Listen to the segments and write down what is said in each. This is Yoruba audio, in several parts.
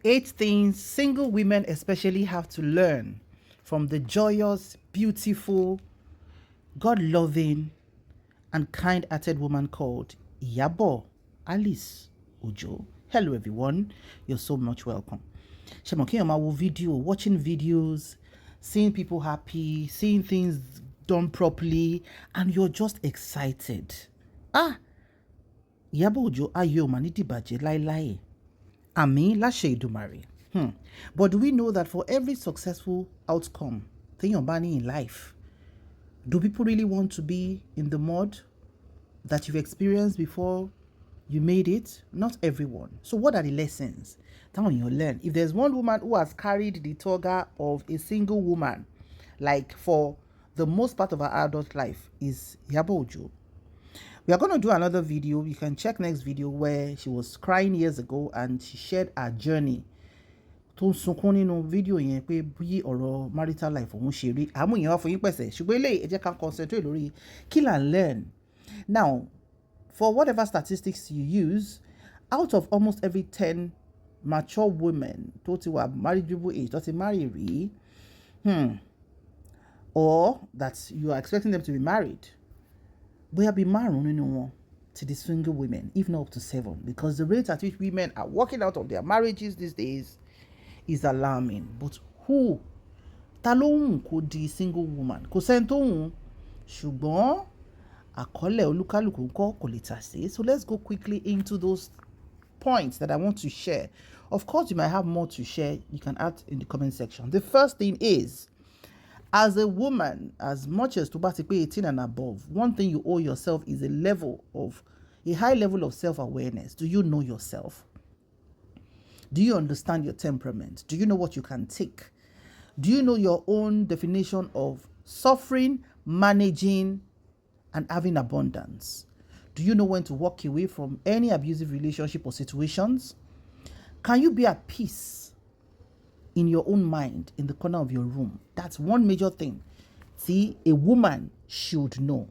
8 things single women especially have to learn from the joyous, beautiful, God-loving, and kind-hearted woman called Iyabo Alice Ojo. Hello everyone, you're so much welcome. Watching videos, seeing people happy, seeing things done properly, and you're just excited. Iyabo Ojo ayo maniti baje lai. Àmín láṣẹ Èdùmàrè. But do we know that for every successful outcome téèyàn bá ní in life, do people really want to be in the mud that you've experienced before you made it? Not everyone. So what are the lessons that you learn? If there's one woman who has carried the toga of a single woman, like for the most part of her adult life, is Iyabo Ojo. We are going to do another video. You can check next video where she was crying years ago and she shared her journey. Tó ń sunkún nínú fídíò yẹn pé bí ọ̀rọ̀ marital life òun ṣe rí. Àmú ìyẹn wá fún yín pẹ̀sẹ̀. Ṣùgbọ́n eléyìí ẹ jẹ́ ká concentrate lórí kill and learn. Now, for whatever statistics you use, out of almost every 10 mature women tó ti wà marriageable age, tó ti marry rí, or that you are expecting them to be married, bóyá bí márùn nínú wọn to the single women, if not up to 7, because the rate at which women are walking out of their marriages these days is alarming. But who? Ta ló hùn kó di single woman? Kò sẹ́ni tó hùn, ṣùgbọ́n àkọọ́lẹ̀ olúkálùkù ńkọ́ kò lè tà sí. So let's go quickly into those points that I want to share. Of course, you might have more to share. You can add in the comment section. The first thing is, as a woman, as much as to bá ti pé 18 and above, one thing you owe yourself is a high level of self-awareness. Do you know yourself? Do you understand your temperament? Do you know what you can take? Do you know your own definition of suffering, managing, and having abundance? Do you know when to walk away from any abusive relationship or situations? Can you be at peace in your own mind, in the corner of your room? That's one major thing. See, a woman should know.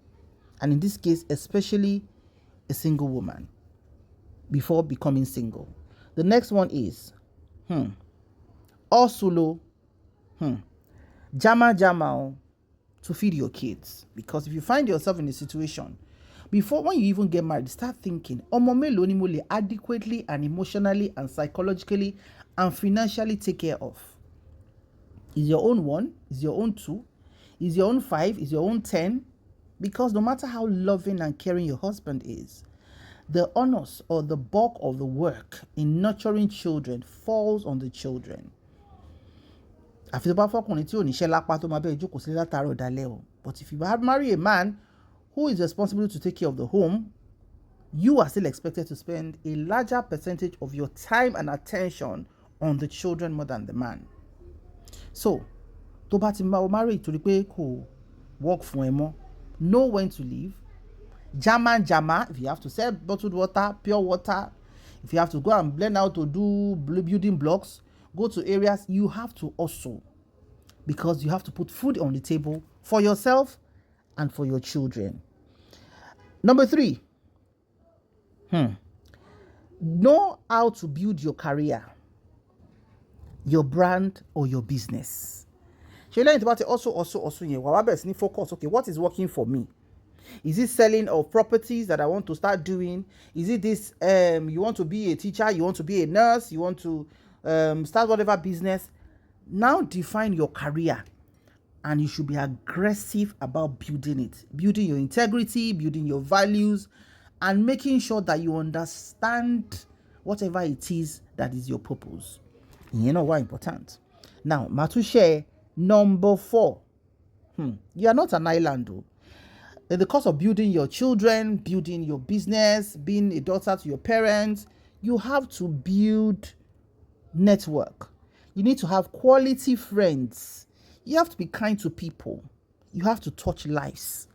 And in this case, especially a single woman, before becoming single. The next one is, Osulo, jama to feed your kids. Because if you find yourself in a situation, when you even get married, start thinking, ọmọ mélòó ni mo lè adequately and emotionally and psychologically and financially take care of? Is your own 1? Is your own 2? Is your own 5? Is your own 10? Because no matter how loving and caring your husband is, the onus or the bulk of the work in nurturing children falls on the children. But if you marry a man who is responsible to take care of the home, you are still expected to spend a larger percentage of your time and attention on the children more than the man. So, tó bá ti marry torí pé kò work fún ẹ mọ́, know when to leave. Jama, if you have to sell bottled water, pure water, if you have to go and learn how to do building blocks, go to areas, you have to also, because you have to put food on the table for yourself and for your children. Number 3, know how to build your career, your brand, or your business. So learn about it also focus. Okay, what is working for me? Is it selling of properties that I want to start doing? Is it this, you want to be a teacher, you want to be a nurse, you want to start whatever business? Now define your career, and you should be aggressive about building it. Building your integrity, building your values, and making sure that you understand whatever it is that is your purpose. You know why important. Now, Matushe, number 4. You are not an island, though. In the course of building your children, building your business, being a daughter to your parents, you have to build network. You need to have quality friends. You have to be kind to people. You have to touch lives.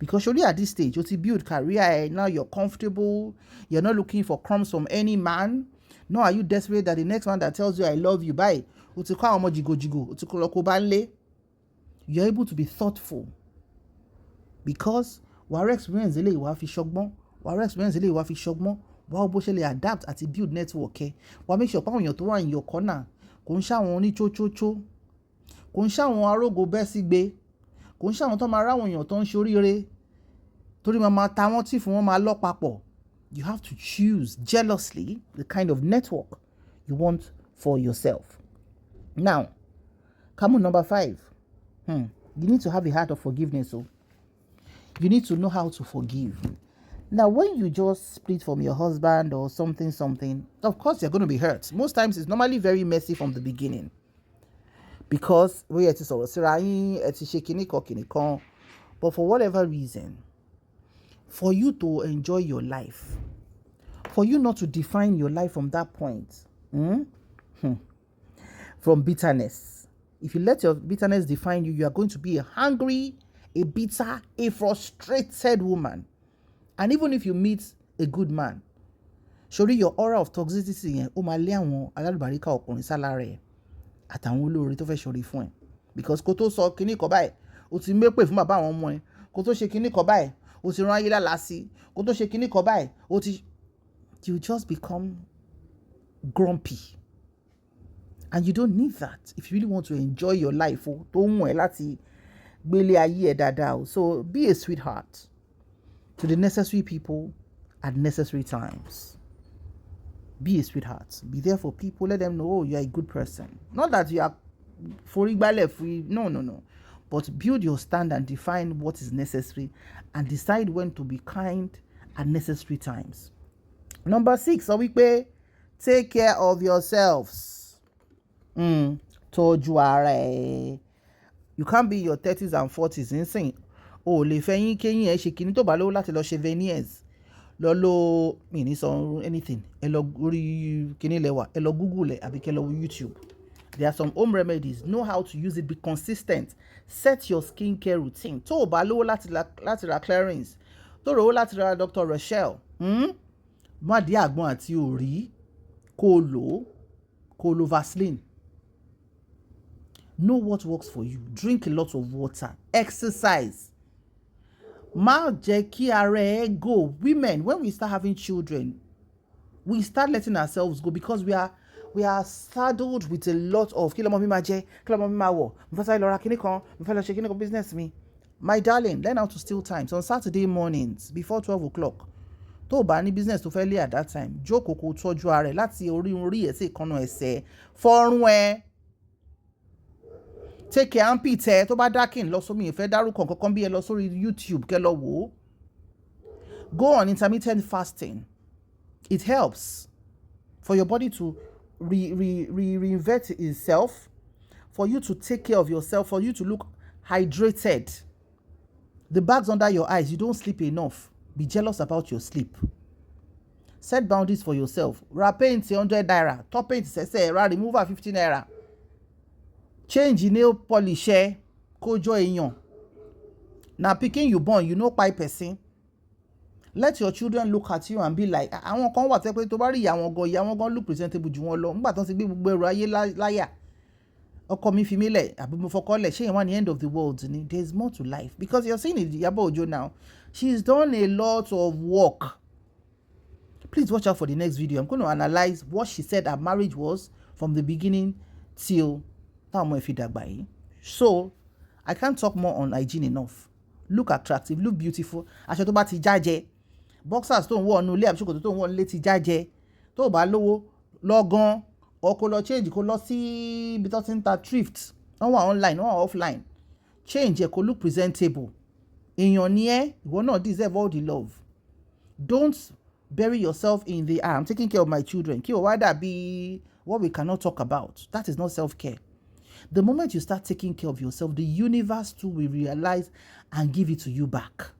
Because surely at this stage, you build career, now you're comfortable. You're not looking for crumbs from any man. Nor are you desperate that the next one that tells you I love you, bye. You're able to be thoughtful. Because wàá experience eléyìí wàá fi ṣọgbọ́n, wàá bó ṣe lè adapt àti build network ẹ wàá make sure pé àwọn èèyàn tó wà in your corner kò ń ṣàwọn oníchóchóchó kò ń ṣàwọn arógo bẹ́ sí gbé kò ń ṣàwọn tó máa ráwọn èèyàn tó ń ṣe oríire torí máa ta wọ́n tí fún wọn máa lọ papọ̀. You have to choose jealously the kind of network you want for yourself. Now, come on, number 5. You need to have a heart of forgiveness. So you need to know how to forgive. Now, when you just split from your husband or something, of course you're going to be hurt. Most times it's normally very messy from the beginning. Because we are shaking. But for whatever reason, for you to enjoy your life, for you not to define your life from that point, from bitterness. If you let your bitterness define you, you are going to be a hungry, a bitter, a frustrated woman. And even if you meet a good man, surely your aura of toxicity, ó máa lé àwọn alálùbáríkà ọkùnrin sálárẹ̀ àtàwọn olóore tó fẹ́ ṣorí fún ẹ. Because kó tó sọ kíní kan báyìí, ó ti mépè fún bàbá àwọn ọmọ ẹ. Kó tó ṣe kíní kan báyìí, ó ti rán ayé lálàá sí. Kó tó ṣe kíní kan báyìí, you just become grumpy. And you don't need that if you really want to enjoy your life. Tó wùn ẹ́ láti gbélé ayé ẹ dáadáa. So be a sweetheart to the necessary people at necessary times. Be a sweetheart. Be there for people. Let them know, oh, you are a good person. Not that you are free. No. But build your stand and define what is necessary and decide when to be kind at necessary times. Number 6, so we pay, take care of yourselves. Tọ́jú ara ẹ. You can't be in your 30s and 40s insane. O lè fẹ́yìn kéyìn ẹ ṣe kíní tó bá lówó láti lọ ṣe veneers. Lọ lo mi ní sọ anything. Ẹ lọ orí kíní lẹ́wà. Ẹ lọ Google ẹ àbí kẹ́ lọ YouTube. There are some home remedies. Know how to use it. Be consistent. Set your skincare routine. Tó o bá lówó láti ra clearance. Tó o lówó láti ra Dr. Rochelle. Má dé àgbọn àti òrí. Kó lo Vaseline. Know what works for you. Drink a lot of water. Exercise. Má jẹ́ kí ara ẹ go. Women, when we start having children, we start letting ourselves go because we are saddled with a lot of kí lọ́mọ mi máa jẹ, kí lọ́mọ mi máa wọ̀, mo fẹ́ sáré lọ ra kíní kan, mo fẹ́ lọ ṣe kíní kan business mi. My darling, learn how to steal time. So on Saturday mornings before 12 o'clock, tó o bá ní business tó fẹ́ lé at that time, jókòó kó tọ́jú ara ẹ láti orí ẹ̀ sí ìkànnà ẹsẹ̀ fọ́rún ẹ. Take care and pite tó bá dákìn lọ sómi ìfẹ́ dárúkọ kankan bí ẹ lọ sórí YouTube kẹ́ lọ wò ó. Go on intermittent fasting. It helps for your body to reinvent itself, for you to take care of yourself, for you to look hydrated. The bags under your eyes, you don't sleep enough. Be jealous about your sleep. Set boundaries for yourself. Ra paint 100 naira, top paint ra remover 50 naira. Change nail polish kojo èèyàn. Na pikin you born, you know kpai person. Let your children look at you and be like, àwọn kan wà tẹ́ pé tó bá rí ìyá wọn gan look presentable jù wọ́n lọ. Nígbà tó ń ti gbé gbogbo ẹrù ayé láyà. Ọkọ mi fi mí lẹ̀ àbí mo fọkọ lẹ̀, ṣé ìwọ̀n ní end of the world ni? There is more to life. Because you're seeing Iyabo Ojo now. She's done a lot of work. Please watch out for the next video. I'm going to analyze what she said her marriage was from the beginning till táwọn fi dàgbà yìí. So, I can't talk more on hygiene enough. Look attractive, look beautiful. Aṣọ tó bá ti jájẹ. Boxers tó ń wọ̀ ọ́nú ilé àbí ṣòkòtò tó ń wọ̀ nílé ti jájẹ. Tó o bá lówó lọ́gán or kó lọ change kó lọ sí ibi tó ti ń ta thrift. Wọ́n wà online, wọ́n wà offline. Change ẹ̀ kó look presentable. Èèyàn ni ẹ́, ìwọ náà deserve all the love. Don't bury yourself in the I'm taking care of my children. Kí o wá dàbí what we cannot talk about. That is not self-care. The moment you start taking care of yourself, the universe too will realize and give it to you back.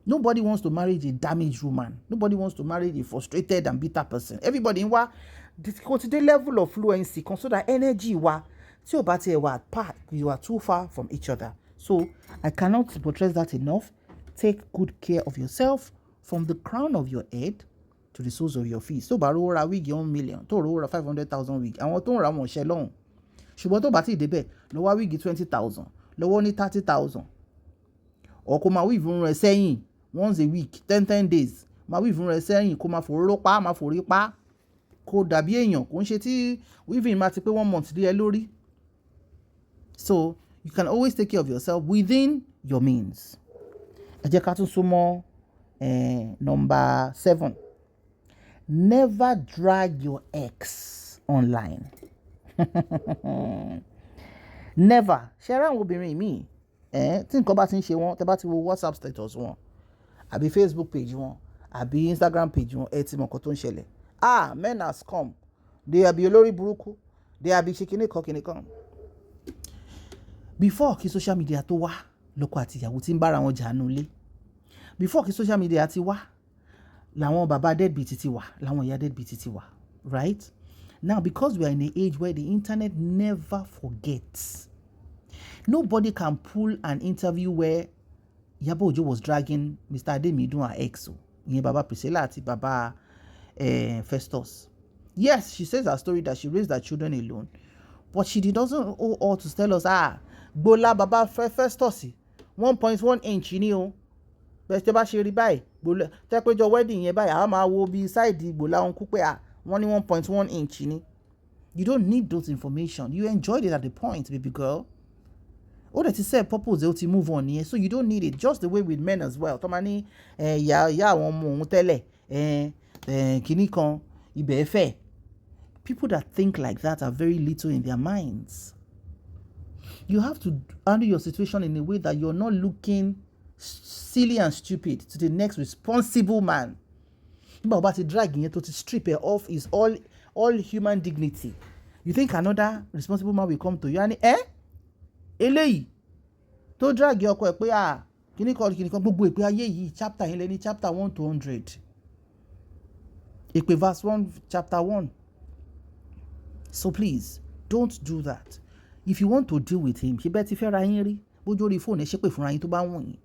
Nobody wants to marry a damaged woman. Nobody wants to marry a frustrated and bitter person. Everybody in the level of fluency, consider energy tí o bá ti wà apart, you are too far from each other. So I cannot portray that enough. Take good care of yourself from the crown of your head to the soles of your feet. So bá rówó ra wig 1 million, tó rówó ra 500,000 wig. Àwọn tó ń ra wọn ṣe lọ́hùn. Ṣùgbọ́n tó bá ti débẹ̀ lọ wá wíìgì 20,000 lọ́wọ́ ní 30,000 or kó máa weave irun rẹ̀ sẹ́yìn once a week 10 days máa weave rẹ̀ sẹ́yìn kó máa fòróró pa máa forí pa kó dàbí èèyàn kò ń ṣe tí weaving máa ti pé 1 month lé ẹ lórí. So you can always take care of yourself within your means. Ẹ jẹ́ ká tún súnmọ́ number 7. Never drag your ex online. Never. Ṣé ara àwọn obìnrin míì tí nǹkan bá ti ń ṣe wọ́n tẹ́ bá ti wo WhatsApp status wọn àbí Facebook page wọn àbí Instagram page wọn ẹ ti mọ̀ nǹkan tó ń ṣẹlẹ̀. Men has come. They are be olórí burúkú. They are be ṣe kíní kan. Before kí social media tó wá lọ́kọ àti ìyàwó tí ń bára wọn jà nulẹ̀. Before kí social media ti wá làwọn bàbá deadbeat ti wà làwọn ìyá deadbeat ti wà, right? Now because we are in an age where the internet never forgets, nobody can pull an interview where Iyabo Ojo was dragging Mr. Ademidun, her ex, ìyẹn bàbá Priscilla àti bàbá Festus. Yes, she says her story that she raised her children alone, but she doesn't owe all to tell us gbola bàbá Festus 1.1 inch ni o bẹ́ẹ̀ tẹ́ bá ṣe rí báyìí gbola tẹ́ pé jọ wedding yẹn báyìí àwọn máa wo bí side gbola òun kú pé wọ́n ní 1.1 inch ni. You don't need those information. You enjoyed it at the point, baby girl. Ó dẹ̀ ti sẹ́ purpose ó ti move on yẹn, so you don't need it. Just the way with men as well. Tọ́mọ ní ìyá àwọn ọmọ òun tẹ́lẹ̀ kìíní kan ibẹ̀ fẹ́. People that think like that are very little in their minds. You have to handle your situation in a way that you're not looking silly and stupid to the next responsible man. Nígbà wo bá ti drag yẹn tó ti strip her off is all human dignity. You think another responsible man will come to you and eléyìí tó drag ọkọ ẹ pé kíní kan gbogbo ìpè ayé yìí chapter yẹn lẹ́ni chapter 1 to 100 ìpè verse 1 chapter 1. So please don't do that. If you want to deal with him ṣe bẹ́ẹ̀ ti fẹ́ ra yín rí bójú orí fóònù ẹ ṣépè fúnra yín tó bá wọ̀n yín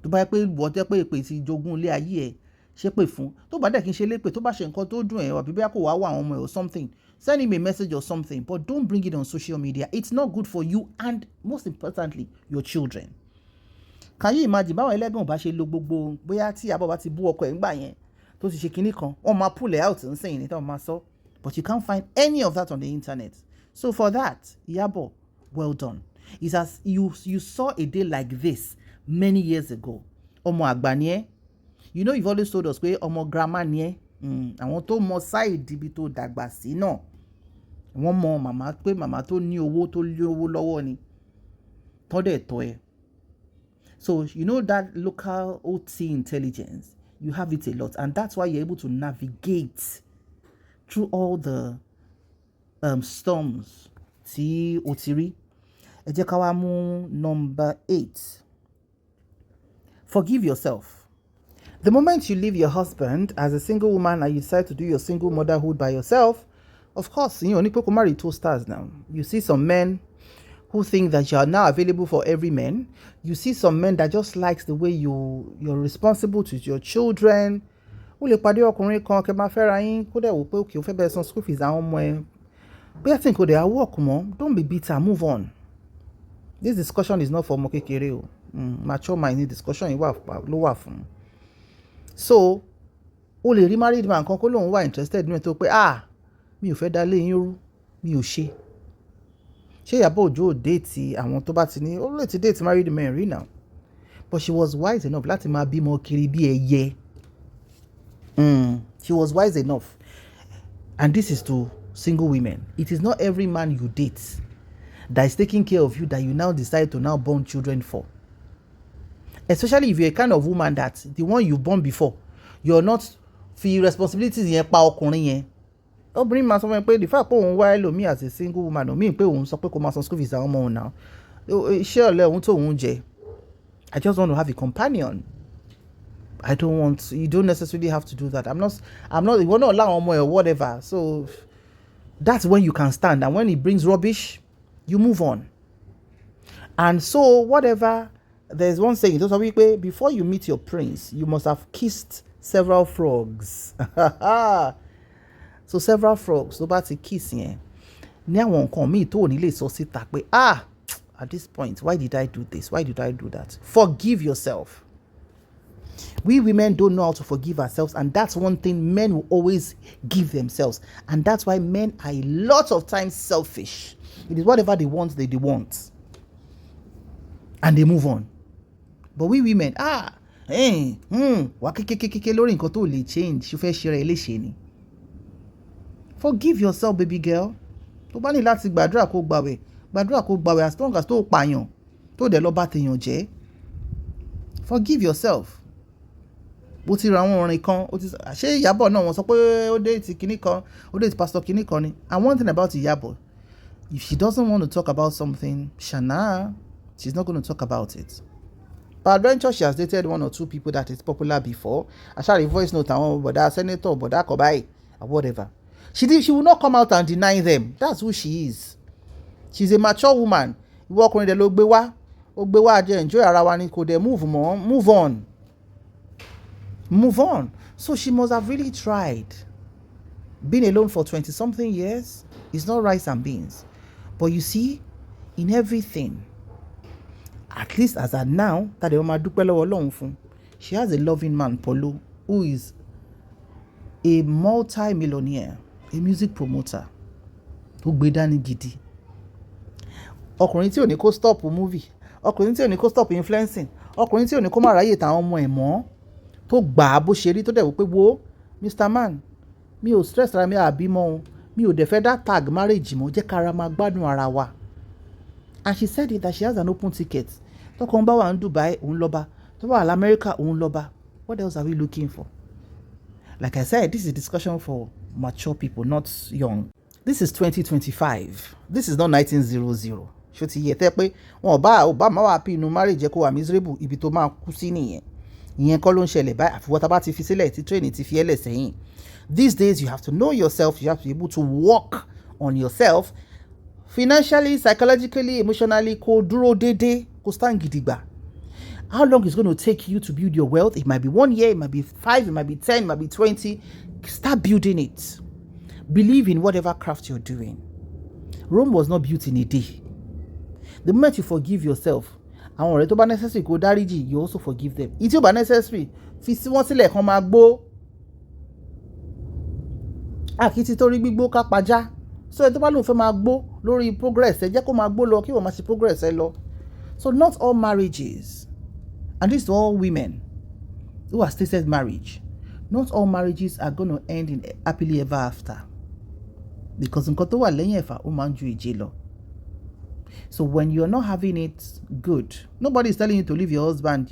tó bá yẹ pé wọ́tẹ́ pé ìpè ti jogún ilé ayé ẹ ṣépè fún tó bá dẹ̀ kí n ṣe lépè tó bá ṣe nǹkan tó dùn ẹ̀ àbí bẹ́ẹ̀ kò wá wà àwọn ọmọ ẹ̀ or something, send him a message or something, but don't bring it on social media. It's not good for you and most importantly your children. Can you imagine báwọn ẹlẹ́gàn bá ṣe lo gbogbo bóyá tí àbọ̀ bá ti bú ọkọ ẹ̀ ńgbà yẹn tó ti ṣe kinní kan wọ́n máa pull it out ń sẹ́yìn ní táwọn máa sọ, but you can't find any of that on the internet. So for that, Iyabo, well done. It's as you saw a day like this many years ago. Ọmọ àgbà ni ẹ́. You know you've always told us pé ọmọ grandma ni ẹ́. Àwọn tó mọ side ibi tó dàgbà sí náà wọ́n mọ màmá pé màmá tó ní owó lọ́wọ́ ni tọ́dẹ̀ tọ́ ẹ. So you know that local OT intelligence, you have it a lot, and that's why you're able to navigate through all the storms tí o ti rí. Ẹ jẹ́ ká wá mú number 8. Forgive yourself. The moment you leave your husband as a single woman and you decide to do your single motherhood by yourself, of course, you need to marry 2 stars now. You see some men who think that you are now available for every man. You see some men that just likes the way you're responsible to your children. Ó lè pàdé ọkùnrin kan kẹ́ máa fẹ́ra yín kó dẹ̀ wò pé òkè ó fẹ́ bẹ̀rẹ̀ san school fees àwọn ọmọ ẹ̀. Bóyá tí nǹkan dẹ̀ á work mọ́, don't be bitter, move on. This discussion is not for ọmọ kékeré o. Mature mind ní discussion yìí ló wà fún. So o lè rí married man kan kó lóun wà interested nínú ẹ̀ tó pé mi ò fẹ́ dá lé yín rú mi ò ṣe. Ṣé Iyabo Ojo ò déètì àwọn tó bá ti ní ó lè ti déètì married men rí now, but she was wise enough láti máa bímọ kiri bí ẹyẹ. She was wise enough, and this is to single women. It is not every man you date that is taking care of you that you now decide to now born children for. Especially if you're a kind of woman that the one you born before, you're not fi responsibilities yẹn pa ọkùnrin yẹn. Obìnrin máa sọ fún mi pé the fact pé òun wá ẹlòmíì as a single woman ò mean pé òun sọ pé kó máa san school fees àwọn ọmọ òun náà. Iṣẹ́ ọ̀lẹ òun tó òun jẹ. I just want to have a companion. You don't necessarily have to do that. I'm not, ìwọ náà láwọn ọmọ ẹ̀ or whatever. So that's when you can stand, and when he brings rubbish, you move on. And so whatever, there's one saying, before you meet your prince, you must have kissed several frogs. So several frogs tó bá ti kiss yẹn ní àwọn nǹkan míì tó ní lè sọ síta pé at this point, why did I do this? Why did I do that? Forgive yourself. We women don't know how to forgive ourselves, and that's one thing men will always give themselves. And that's why men are a lot of times selfish. It is whatever they want, they want. And they move on. But we women, wà kékékéké lórí nǹkan tó lè change, ṣó fẹ́ ṣe rẹ̀ léṣe ni. Forgive yourself, baby girl. Tó bá ní láti gbàdúrà kó gbàwẹ̀ as long as tó pààyàn, tó dẹ̀ lọ bá tèèyàn jẹ́. Forgive yourself. Bó ti ra àwọn orin kan, ṣé Iyabo náà wọ́n sọ pé ó date kinní kan, ó date pastor kinní kan ni. And one thing about Iyabo, if she doesn't want to talk about something, Shana, she's not going to talk about it. Peradventure, she has dated one or two people that is popular before. I shall voice note but that senator, but that Kobai, or whatever. She will not come out and deny them. That's who she is. She's a mature woman. You walk on the logbewa, enjoy ara wa ni kò dé move on. So she must have really tried. Being alone for 20-something years is not rice and beans. But you see, in everything, at least as at now, that she has a loving man, Polo, who is a multi-millionaire, a music promoter, tó gbé dání gidi. Ọkùnrin tí ò ní kó stop movie, ọkùnrin tí ò ní kó stop influencing, ọkùnrin tí ò ní kó má ráyè tàwọn ọmọ ẹ̀ mọ́, tó gbà á bó ṣe rí tó dẹ̀ wò pé wo Mr. Man, mi ò stress ara mi àbímọ o, mi ò dẹ̀ fẹ́ dá tag marriage mọ́, jẹ́ kára máa gbádùn ara wa. And she said it that she has an open ticket. Tọkàn bá wà ní Dubai, òun lọ bá. Tó bá wà ní America, òun lọ bá. What else are we looking for? Like I said, this is a discussion for mature people, not young. This is 2025. This is not 1900. Ṣó ti yẹ tẹ́ pé wọn ò bá máa wà pín inú marriage kó wà miserable, ibi tó máa kú sí nìyẹn. Ìyẹn kọ́ ló ń ṣẹlẹ̀ báyìí, àfi wọ́n tá bá ti fi sílẹ̀ tí training ti fi ẹlẹ̀ sẹ́yìn. These days you have to know yourself, you have to be able to work on yourself financially, psychologically, emotionally, kó dúró dédé, kó stand gidigba. How long is it going to take you to build your wealth? It might be 1 year, it might be 5, it might be 10, it might be 20. Start building it. Believe in whatever craft you're doing. Rome was not built in a day. The moment you forgive yourself, àwọn ọ̀rẹ́ tó bá necessary kó dáríjì, you also forgive them. Ìtí ò bá necessary, fi sí wọ́n sílẹ̀ kan máa gbó. Àkìtì torí gbígbó ká pajá. So tó bá lóun fẹ́ máa gbó lórí progress ẹ jẹ́ kó máa gbó lọ kí wọ́n máa ṣe progress ẹ lọ. So not all marriages, and this to all women who have stated marriage, not all marriages are going to end in happily ever after. Because nǹkan tó wà lẹ́yìn ẹ̀fà ó máa ń ju ìje lọ. So when you're not having it good, nobody is telling you to leave your husband.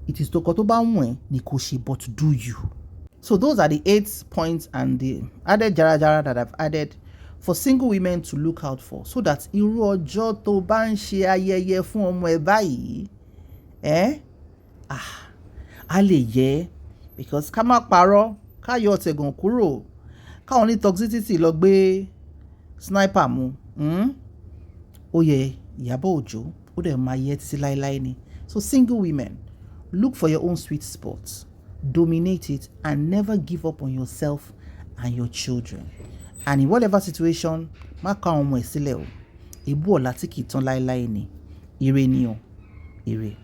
It is toko to ba wun ni kò ṣe, but do you. So those are the 8 points and the added jara that I've added for single women to look out for, so that irú ọjọ́ tó bá ń ṣe ayẹyẹ fún ọmọ ẹ báyìí, a lè yẹ, because ká má parọ́, ká yọ ọ̀tẹ̀gàn kúrò, káwọn ní toxicity lọ gbé sniper mu. Ó yẹ Iyabo Ojo, ó dẹ̀ máa yẹ títí láéláé ni. So single women, look for your own sweet spots, dominate it, and never give up on yourself and your children. And in whatever situation, má ká ọmọ ẹ̀ sílẹ̀ o. Èébú ọ̀la tí kì í tán láéláé ni. Ire ni o. Ire.